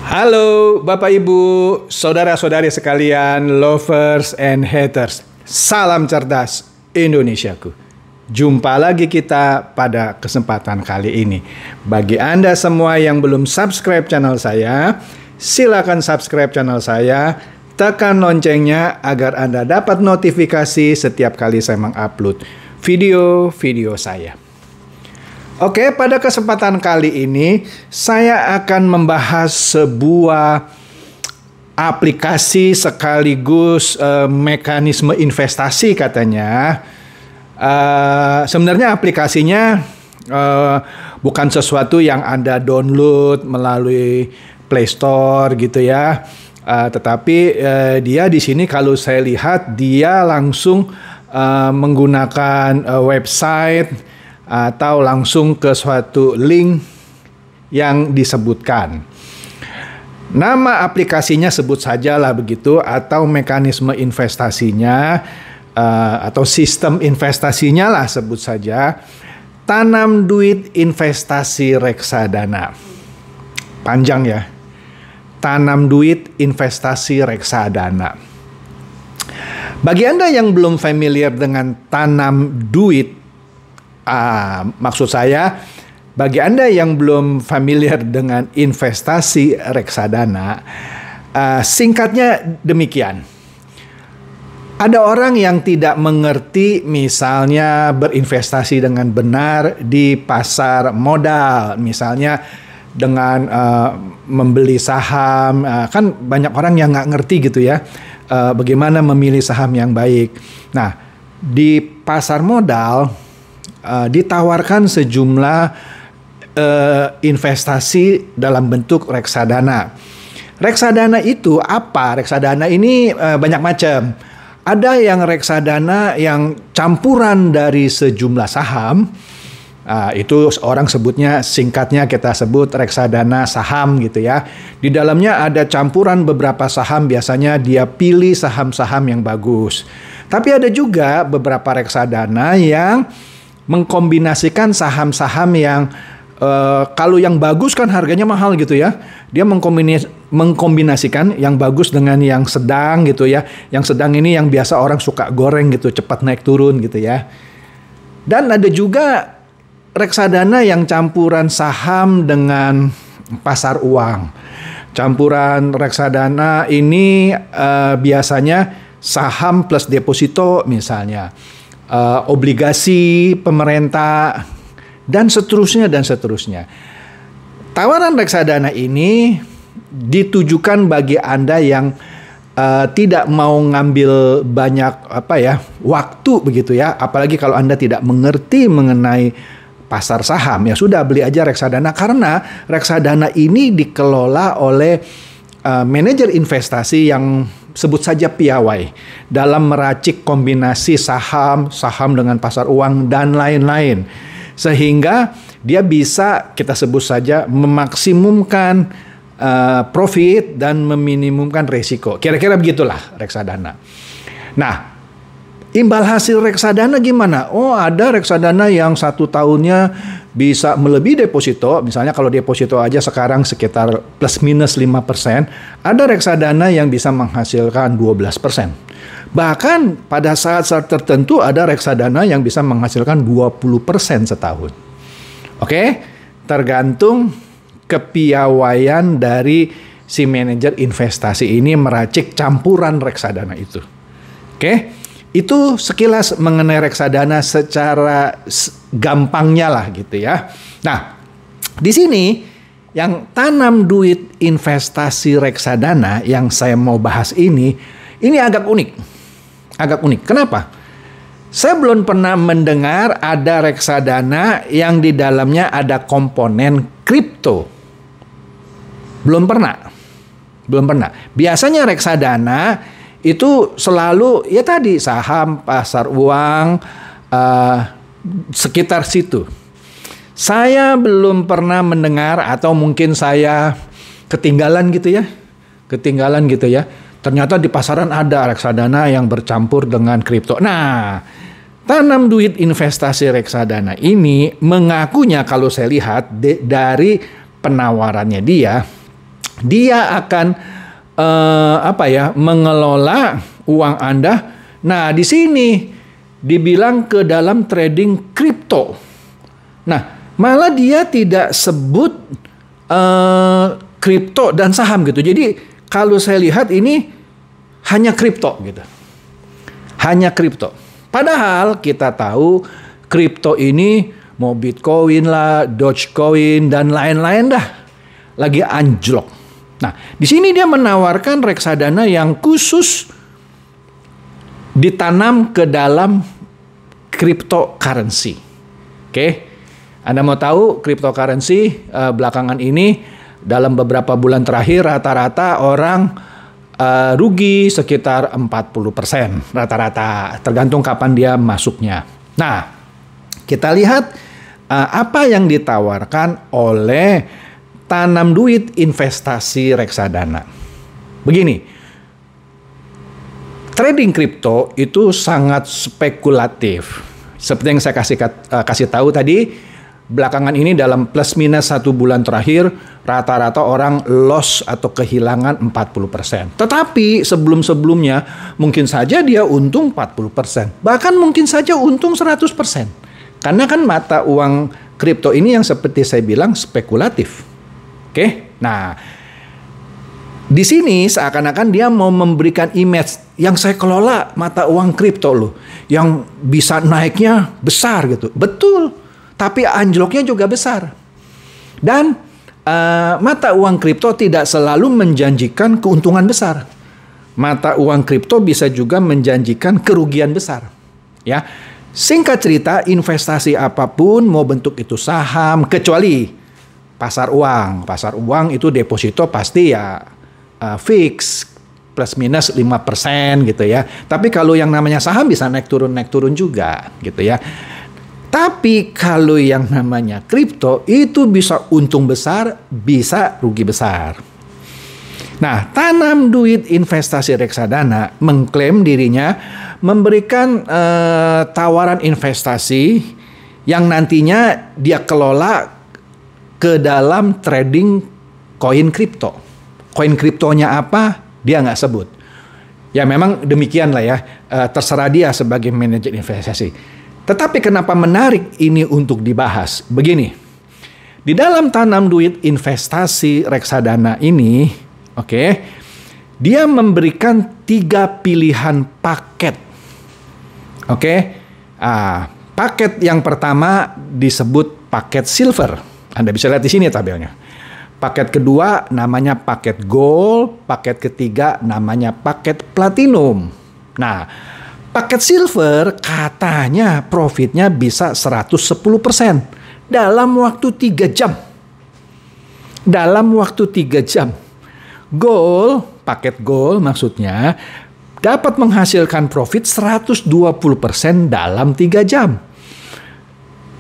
Halo Bapak Ibu, saudara-saudari sekalian, lovers and haters. Salam cerdas Indonesiaku. Jumpa lagi kita pada kesempatan kali ini. Bagi Anda semua yang belum subscribe channel saya, silakan subscribe channel saya, tekan loncengnya agar Anda dapat notifikasi setiap kali saya mengupload video-video saya. Oke, pada kesempatan kali ini saya akan membahas sebuah aplikasi sekaligus mekanisme investasi katanya. Sebenarnya aplikasinya bukan sesuatu yang Anda download melalui Play Store gitu ya. Tetapi dia di sini kalau saya lihat dia langsung menggunakan website atau langsung ke suatu link yang disebutkan. Nama aplikasinya sebut sajalah begitu, atau mekanisme investasinya atau sistem investasinya lah sebut saja, Tanam Duit Investasi Reksadana. Panjang ya. Tanam Duit Investasi Reksadana. Bagi Anda yang belum familiar dengan Tanam Duit, maksud saya, bagi Anda yang belum familiar dengan investasi reksadana, singkatnya demikian. Ada orang yang tidak mengerti misalnya berinvestasi dengan benar di pasar modal, misalnya dengan membeli saham, kan banyak orang yang nggak ngerti gitu ya, bagaimana memilih saham yang baik. Nah, di pasar modal ditawarkan sejumlah investasi dalam bentuk reksadana. Reksadana itu apa? Reksadana ini banyak macam. Ada yang reksadana yang campuran dari sejumlah saham. Itu orang sebutnya, singkatnya kita sebut reksadana saham gitu ya. Di dalamnya ada campuran beberapa saham, biasanya dia pilih saham-saham yang bagus. Tapi ada juga beberapa reksadana yang mengkombinasikan saham-saham yang kalau yang bagus kan harganya mahal gitu ya. Dia mengkombinasikan yang bagus dengan yang sedang gitu ya. Yang sedang ini yang biasa orang suka goreng gitu, cepat naik turun gitu ya. Dan ada juga reksadana yang campuran saham dengan pasar uang. Campuran reksadana ini biasanya saham plus deposito misalnya. Obligasi pemerintah dan seterusnya dan seterusnya. Tawaran reksadana ini ditujukan bagi Anda yang tidak mau ngambil banyak waktu begitu ya, apalagi kalau Anda tidak mengerti mengenai pasar saham. Ya sudah, beli aja reksadana, karena reksadana ini dikelola oleh manajer investasi yang sebut saja piawai dalam meracik kombinasi saham dengan pasar uang dan lain-lain, sehingga dia bisa, kita sebut saja, memaksimumkan profit dan meminimumkan resiko. Kira-kira begitulah reksadana. Nah, imbal hasil reksadana gimana? Oh, ada reksadana yang 1 tahunnya bisa melebihi deposito. Misalnya kalau deposito aja sekarang sekitar plus minus 5%. Ada reksadana yang bisa menghasilkan 12%. Bahkan pada saat-saat tertentu ada reksadana yang bisa menghasilkan 20% setahun. Oke? Tergantung kepiawaian dari si manajer investasi ini meracik campuran reksadana itu. Oke? Itu sekilas mengenai reksadana secara gampangnya lah gitu ya. Nah, di sini yang Tanam Duit Investasi Reksadana yang saya mau bahas ini agak unik. Agak unik. Kenapa? Saya belum pernah mendengar ada reksadana yang di dalamnya ada komponen kripto. Belum pernah. Biasanya reksadana itu selalu ya tadi saham, pasar uang, sekitar situ. Saya belum pernah mendengar, atau mungkin saya ketinggalan gitu ya. Ternyata di pasaran ada reksadana yang bercampur dengan kripto. Nah, Tanam Duit Investasi Reksadana ini mengakunya, kalau saya lihat dari penawarannya dia, dia akan mengelola uang Anda. Nah, di sini dibilang ke dalam trading kripto. Nah, malah dia tidak sebut kripto dan saham gitu. Jadi kalau saya lihat ini hanya kripto gitu. Hanya kripto. Padahal kita tahu kripto ini mau Bitcoin lah, Dogecoin dan lain-lain dah lagi anjlok. Nah, di sini dia menawarkan reksadana yang khusus ditanam ke dalam cryptocurrency. Oke. Anda mau tahu cryptocurrency belakangan ini dalam beberapa bulan terakhir rata-rata orang rugi sekitar 40% rata-rata, tergantung kapan dia masuknya. Nah, kita lihat apa yang ditawarkan oleh tanam duit investasi reksadana. Begini, trading kripto itu sangat spekulatif. Seperti yang saya kasih tahu tadi, belakangan ini dalam plus minus 1 bulan terakhir, rata-rata orang loss atau kehilangan 40%. Tetapi sebelum-sebelumnya mungkin saja dia untung 40%. Bahkan mungkin saja untung 100%. Karena kan mata uang kripto ini yang seperti saya bilang spekulatif. Oke? Nah, di sini seakan-akan dia mau memberikan image yang saya kelola mata uang kripto loh, yang bisa naiknya besar gitu. Betul. Tapi anjloknya juga besar. Dan mata uang kripto tidak selalu menjanjikan keuntungan besar. Mata uang kripto bisa juga menjanjikan kerugian besar. Ya, singkat cerita, investasi apapun, mau bentuk itu saham, kecuali pasar uang. Pasar uang itu deposito pasti ya fix plus minus 5% gitu ya. Tapi kalau yang namanya saham bisa naik turun juga gitu ya. Tapi kalau yang namanya kripto itu bisa untung besar, bisa rugi besar. Nah, tanam duit investasi reksadana mengklaim dirinya memberikan tawaran investasi yang nantinya dia kelola ke dalam trading koin kripto. Koin kriptonya apa? Dia nggak sebut. Ya memang demikian lah ya, terserah dia sebagai manajer investasi. Tetapi kenapa menarik ini untuk dibahas? Begini, di dalam tanam duit investasi reksadana ini, dia memberikan 3 pilihan paket. Paket yang pertama disebut paket silver. Anda bisa lihat di sini tabelnya. Paket kedua namanya paket gold, paket ketiga namanya paket platinum. Nah, paket silver katanya profitnya bisa 110% dalam waktu 3 jam. Dalam waktu 3 jam. Gold, paket gold maksudnya dapat menghasilkan profit 120% dalam 3 jam.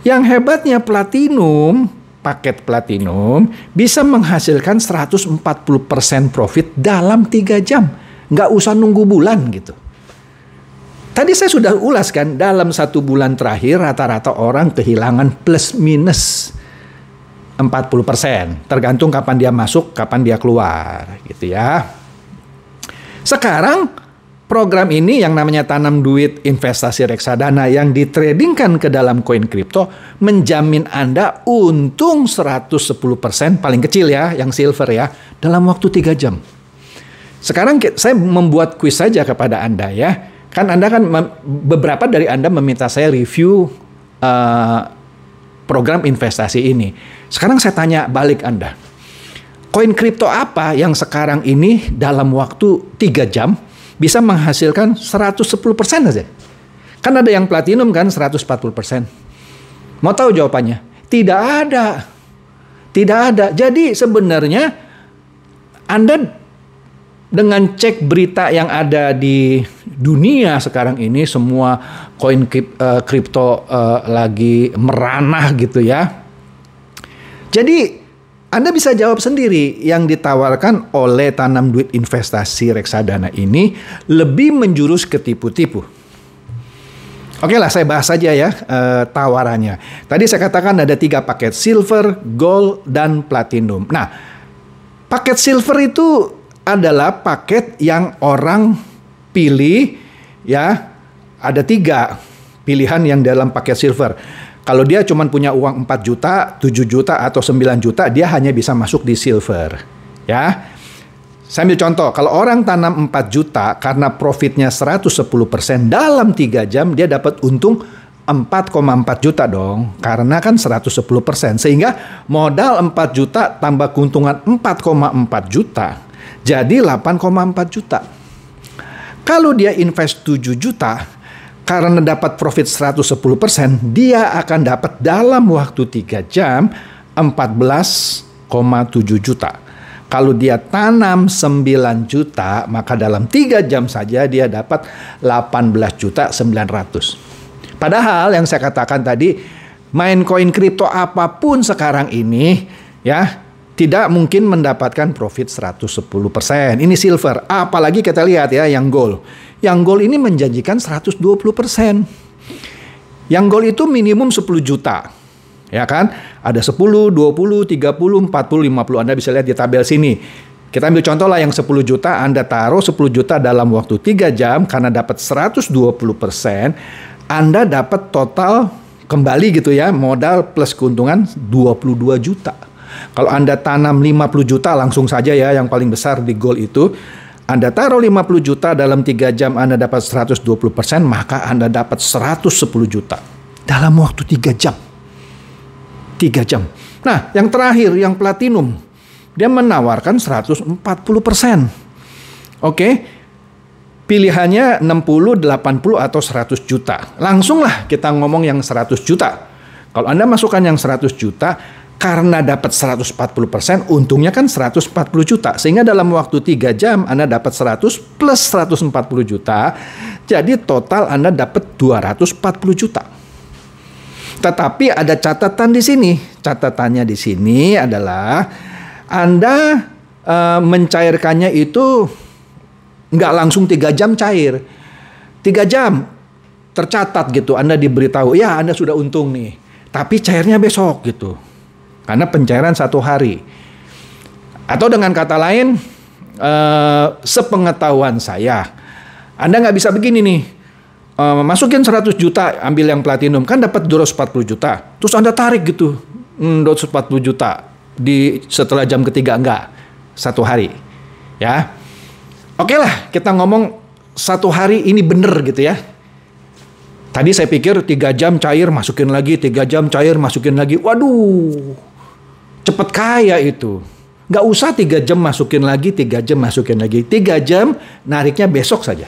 Yang hebatnya platinum, paket platinum bisa menghasilkan 140% profit dalam 3 jam. Nggak usah nunggu bulan gitu. Tadi saya sudah ulas kan, dalam 1 bulan terakhir rata-rata orang kehilangan plus minus 40%. Tergantung kapan dia masuk, kapan dia keluar gitu ya. Sekarang program ini yang namanya tanam duit investasi reksadana yang ditradingkan ke dalam koin kripto menjamin Anda untung 110% paling kecil ya, yang silver ya, dalam waktu 3 jam. Sekarang saya membuat kuis saja kepada Anda ya. Kan Anda beberapa dari Anda meminta saya review program investasi ini. Sekarang saya tanya balik Anda. Koin kripto apa yang sekarang ini dalam waktu 3 jam bisa menghasilkan 110% aja? Kan ada yang platinum kan 140%. Mau tahu jawabannya? Tidak ada. Tidak ada. Jadi sebenarnya Anda dengan cek berita yang ada di dunia sekarang ini, semua koin kripto lagi meranah gitu ya. Jadi Anda bisa jawab sendiri, yang ditawarkan oleh tanam duit investasi reksadana ini lebih menjurus ke tipu-tipu. Oke lah, saya bahas saja ya tawarannya. Tadi saya katakan ada 3 paket, silver, gold, dan platinum. Nah, Paket silver itu adalah paket yang orang pilih, ya. Ada 3 pilihan yang dalam paket silver. Kalau dia cuma punya uang 4 juta, 7 juta, atau 9 juta, dia hanya bisa masuk di silver. Ya. Saya ambil contoh, kalau orang tanam 4 juta karena profitnya 110% dalam 3 jam, dia dapat untung 4,4 juta dong. Karena kan 110%. Sehingga modal 4 juta tambah keuntungan 4,4 juta. Jadi 8,4 juta. Kalau dia invest 7 juta, karena dapat profit 110%, dia akan dapat dalam waktu 3 jam 14,7 juta. Kalau dia tanam 9 juta, maka dalam 3 jam saja dia dapat 18.900.000. Padahal yang saya katakan tadi, main koin kripto apapun sekarang ini, ya, tidak mungkin mendapatkan profit 110%. Ini silver. Apalagi kita lihat ya yang gold. Yang gold ini menjanjikan 120%. Yang gold itu minimum 10 juta. Ya kan? Ada 10, 20, 30, 40, 50. Anda bisa lihat di tabel sini. Kita ambil contoh lah yang 10 juta. Anda taruh 10 juta dalam waktu 3 jam. Karena dapat 120%. Anda dapat total kembali gitu ya. Modal plus keuntungan 22 juta. Kalau Anda tanam 50 juta langsung saja ya, yang paling besar di gold itu, Anda taruh 50 juta dalam 3 jam Anda dapat 120%, maka Anda dapat 110 juta dalam waktu 3 jam. 3 jam. Nah, yang terakhir, yang platinum, dia menawarkan 140%. Oke. Pilihannya 60, 80, atau 100 juta. Langsunglah kita ngomong yang 100 juta. Kalau Anda masukkan yang 100 juta, karena dapat 140%, untungnya kan 140 juta. Sehingga dalam waktu 3 jam Anda dapat 100 plus 140 juta. Jadi total Anda dapat 240 juta. Tetapi ada catatan di sini. Catatannya di sini adalah Anda mencairkannya itu nggak langsung 3 jam cair. 3 jam tercatat gitu. Anda diberitahu, ya Anda sudah untung nih. Tapi cairnya besok gitu. Karena pencairan 1 hari. Atau dengan kata lain, sepengetahuan saya, Anda nggak bisa begini nih, masukin 100 juta, ambil yang platinum, kan dapat 240 juta. Terus Anda tarik gitu, 240 juta setelah jam ketiga, enggak. 1 hari. Ya. Oke lah, kita ngomong 1 hari ini bener gitu ya. Tadi saya pikir 3 jam cair, masukin lagi, 3 jam cair, masukin lagi. Waduh, cepet kaya itu. Nggak usah 3 jam masukin lagi, 3 jam masukin lagi. 3 jam nariknya besok saja.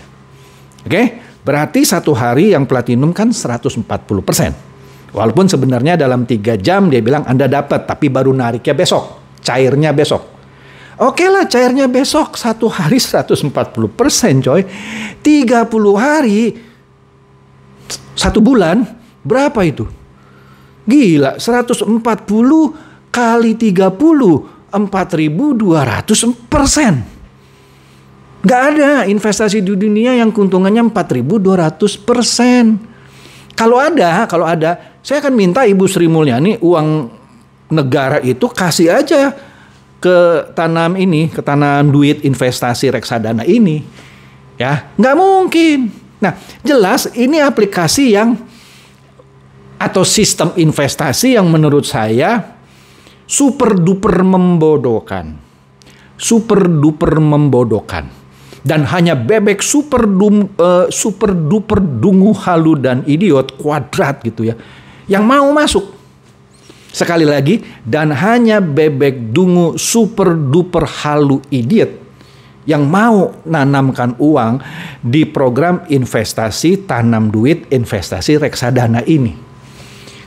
Oke, berarti 1 hari yang platinum kan 140%. Walaupun sebenarnya dalam 3 jam dia bilang Anda dapat, tapi baru nariknya besok. Cairnya besok. Oke lah, cairnya besok. 1 hari 140% coy. 30 hari, 1 bulan, berapa itu? Gila, 140 kali 30, 4.200%. Gak ada investasi di dunia yang keuntungannya 4.200%. Kalau ada, saya akan minta Ibu Sri Mulyani uang negara itu kasih aja ke tanam duit investasi reksadana ini. Ya, nggak mungkin. Nah, jelas ini aplikasi atau sistem investasi yang menurut saya super duper membodohkan. Super duper membodohkan. Dan hanya bebek super duper dungu halu dan idiot kuadrat gitu ya, yang mau masuk. Sekali lagi, dan hanya bebek dungu super duper halu idiot yang mau nanamkan uang di program investasi tanam duit investasi reksadana ini.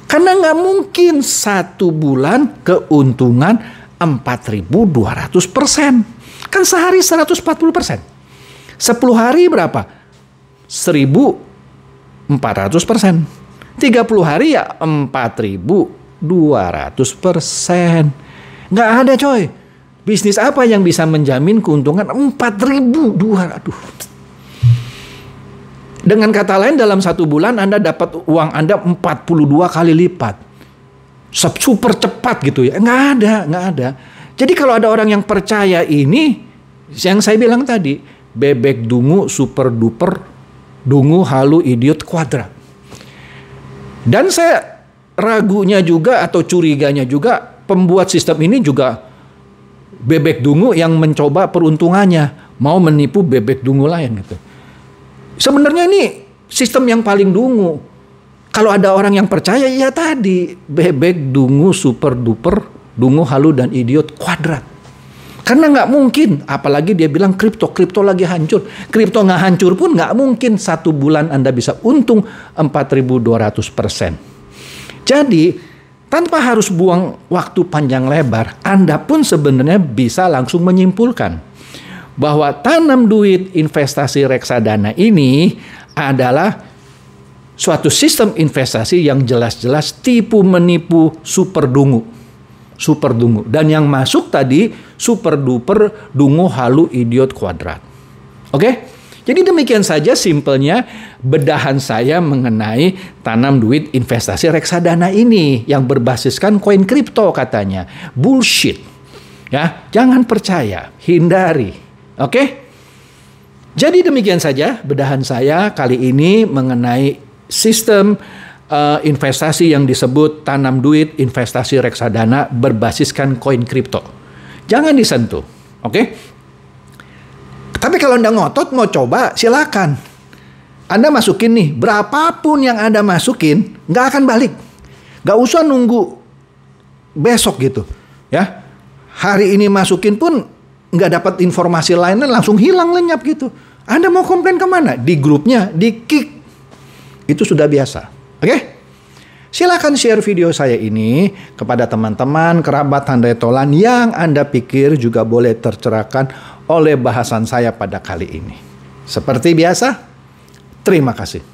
Karena nggak mungkin 1 bulan keuntungan 4.200%. Kan sehari 140%. 10 hari berapa? 1.400%. 30 hari ya 4.200%. Nggak ada coy. Bisnis apa yang bisa menjamin keuntungan 4.200? Aduh. Dengan kata lain, dalam 1 bulan Anda dapat uang Anda 42 kali lipat. Super cepat gitu ya. Nggak ada. Jadi kalau ada orang yang percaya ini, yang saya bilang tadi, bebek dungu super duper, dungu halu idiot kuadrat. Dan saya ragunya juga atau curiganya juga, pembuat sistem ini juga bebek dungu yang mencoba peruntungannya, mau menipu bebek dungu lain gitu. Sebenarnya ini sistem yang paling dungu. Kalau ada orang yang percaya, ya tadi bebek dungu super duper, dungu halu dan idiot kuadrat. Karena nggak mungkin, apalagi dia bilang kripto lagi hancur. Kripto nggak hancur pun nggak mungkin 1 bulan Anda bisa untung 4.200%. Jadi, tanpa harus buang waktu panjang lebar, Anda pun sebenarnya bisa langsung menyimpulkan bahwa tanam duit investasi reksadana ini adalah suatu sistem investasi yang jelas-jelas tipu menipu super dungu. Dan yang masuk tadi super duper dungu halu idiot kuadrat. Oke? Jadi demikian saja simpelnya bedahan saya mengenai tanam duit investasi reksadana ini yang berbasiskan koin kripto katanya. Bullshit. Ya, jangan percaya, hindari. Oke? Jadi demikian saja bedahan saya kali ini mengenai sistem investasi yang disebut tanam duit investasi reksadana berbasiskan koin kripto. Jangan disentuh, oke? Tapi kalau Anda ngotot mau coba, silakan. Anda masukin nih, berapapun yang Anda masukin, nggak akan balik. Nggak usah nunggu besok gitu, ya. Hari ini masukin pun nggak dapat informasi lainnya, langsung hilang lenyap gitu. Anda mau komplain kemana? Di grupnya, di kick. Itu sudah biasa. Oke? Silakan share video saya ini kepada teman-teman, kerabat handai tolan yang Anda pikir juga boleh tercerahkan oleh bahasan saya pada kali ini. Seperti biasa, terima kasih.